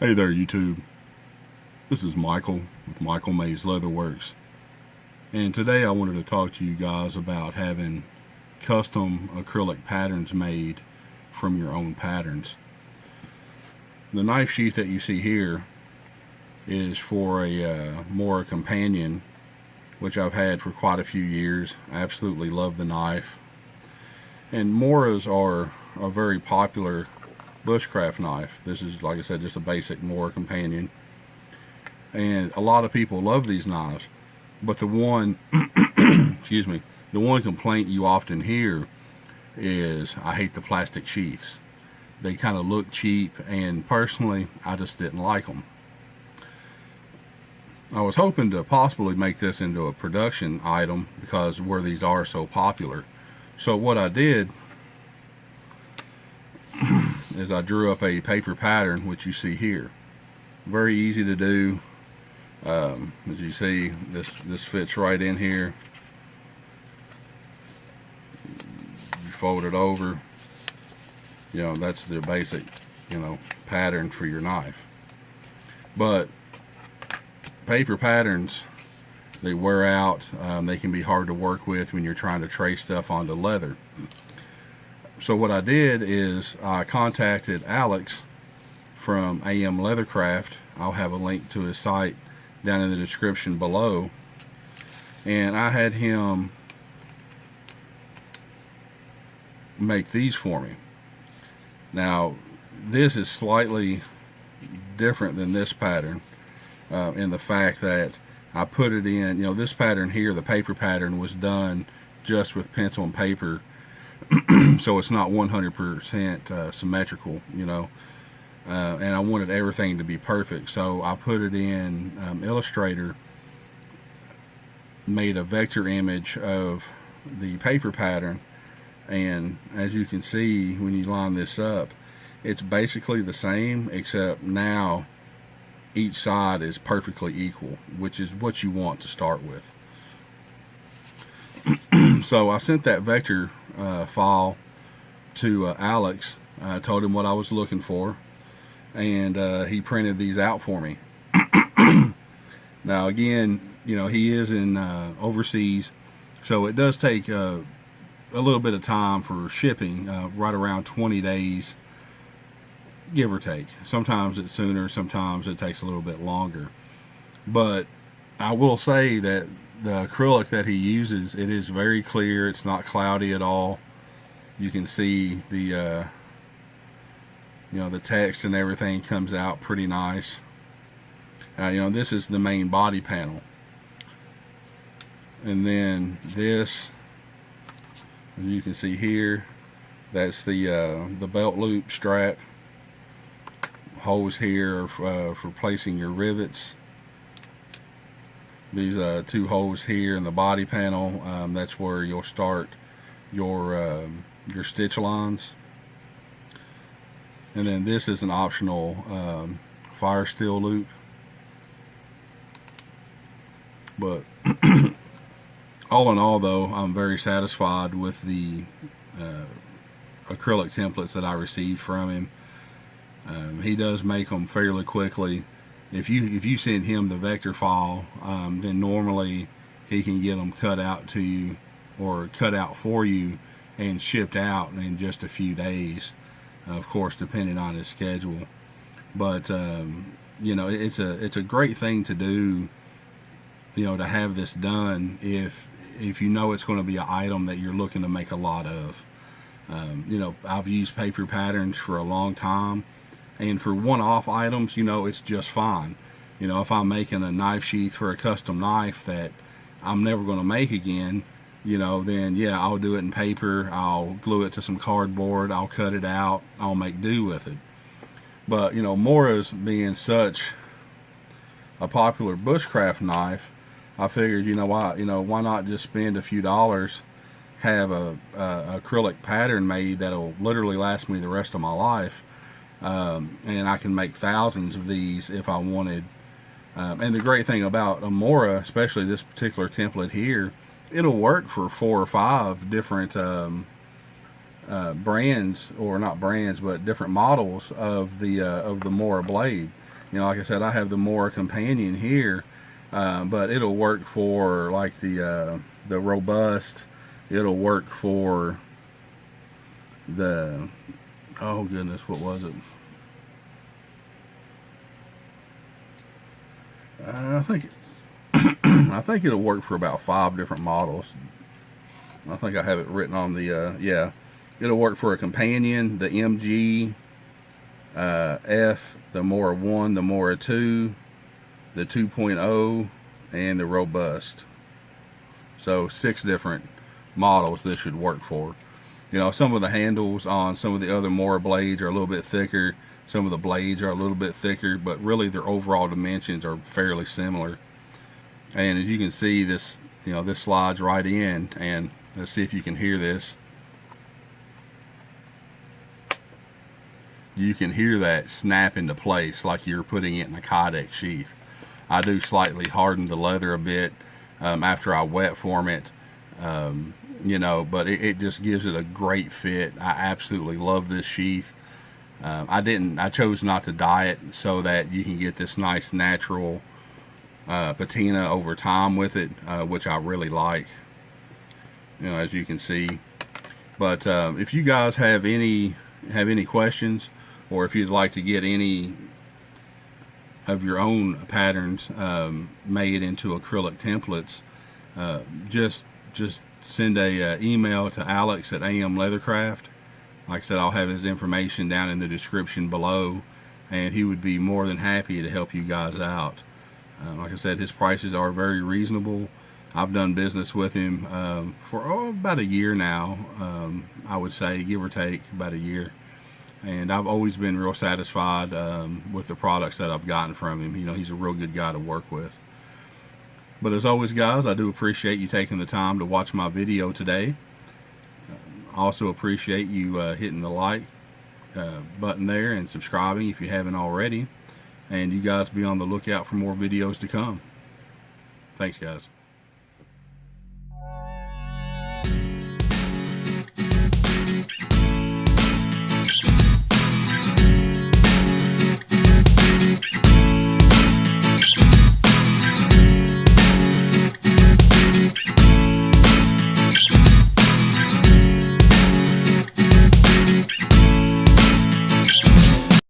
Hey there, YouTube. This is Michael with Michael Mays Leatherworks, and today I wanted to talk to you guys about having custom acrylic patterns made from your own patterns. The knife sheath that you see here is for a Mora companion, which I've had for quite a few years. I absolutely love the knife, and Moras are a very popular bushcraft knife. This is, like I said, just a basic Mora companion, and a lot of people love these knives, but the one excuse me, the one complaint you often hear is, I hate the plastic sheaths. They kind of look cheap, and personally I just didn't like them. I was hoping to possibly make this into a production item because where these are so popular. So what I did is I drew up a paper pattern, which you see here. Very easy to do. As you see, this fits right in here. You fold it over. You know, that's the basic, pattern for your knife. But paper patterns, they wear out. They can be hard to work with when you're trying to trace stuff onto leather. So what I did is I contacted Alex from am-leathercraft. I'll have a link to his site down in the description below, and I had him make these for me. Now this is slightly different than this pattern in the fact that I put it in, this pattern here, the paper pattern, was done just with pencil and paper. So it's not 100% symmetrical, and I wanted everything to be perfect. So I put it in Illustrator, made a vector image of the paper pattern, and as you can see when you line this up, it's basically the same, except now each side is perfectly equal, which is what you want to start with. So I sent that vector file to Alex. I told him what I was looking for, and he printed these out for me. Now again, he is in overseas, so it does take a little bit of time for shipping, right around 20 days, give or take. Sometimes it's sooner, sometimes it takes a little bit longer. But I will say that the acrylic that he uses, it is very clear. It's not cloudy at all. You can see the the text and everything comes out pretty nice. This is the main body panel, and then this, as you can see here, that's the belt loop strap. Holes here for placing your rivets. These two holes here in the body panel, that's where you'll start your stitch lines. And then this is an optional fire steel loop. But all in all, though, I'm very satisfied with the acrylic templates that I received from him. He does make them fairly quickly. If you send him the vector file, then normally he can get them cut out to you, or cut out for you and shipped out in just a few days, of course depending on his schedule. But it's a great thing to do, to have this done if it's going to be an item that you're looking to make a lot of. I've used paper patterns for a long time, and for one-off items, it's just fine. If I'm making a knife sheath for a custom knife that I'm never going to make again, then yeah, I'll do it in paper. I'll glue it to some cardboard. I'll cut it out. I'll make do with it. But Mora's being such a popular bushcraft knife, I figured, why not just spend a few dollars, have a acrylic pattern made that'll literally last me the rest of my life. And I can make thousands of these if I wanted. And the great thing about a Mora, especially this particular template here, it'll work for 4 or 5 different brands, or not brands, but different models of the Mora blade. You know, like I said, I have the more companion here, but it'll work for like the robust. It'll work for the, oh goodness, what was it? I think I think it'll work for about 5 different models. I think I have it written on the yeah. It'll work for a companion, the MG, F, the Mora 1, the Mora 2, the 2.0, and the robust. So 6 different models this should work for. You know, some of the handles on some of the other Mora blades are a little bit thicker. Some of the blades are a little bit thicker, but really their overall dimensions are fairly similar. And as you can see, this, you know, this slides right in, and let's see if you can hear this. You can hear that snap into place like you're putting it in a Kydex sheath. I do slightly harden the leather a bit after I wet form it, you know, but it just gives it a great fit. I absolutely love this sheath. I chose not to dye it so that you can get this nice natural patina over time with it, which I really like, you know, as you can see. But if you guys have any questions, or if you'd like to get any of your own patterns made into acrylic templates, just send a email to Alex at am-leathercraft. Like I said, I'll have his information down in the description below, and he would be more than happy to help you guys out. Like I said, his prices are very reasonable. I've done business with him for about a year now, I would say, give or take about a year. And I've always been real satisfied with the products that I've gotten from him. You know, he's a real good guy to work with. But as always, guys, I do appreciate you taking the time to watch my video today. I also appreciate you hitting the like button there and subscribing if you haven't already. And you guys be on the lookout for more videos to come. Thanks, guys.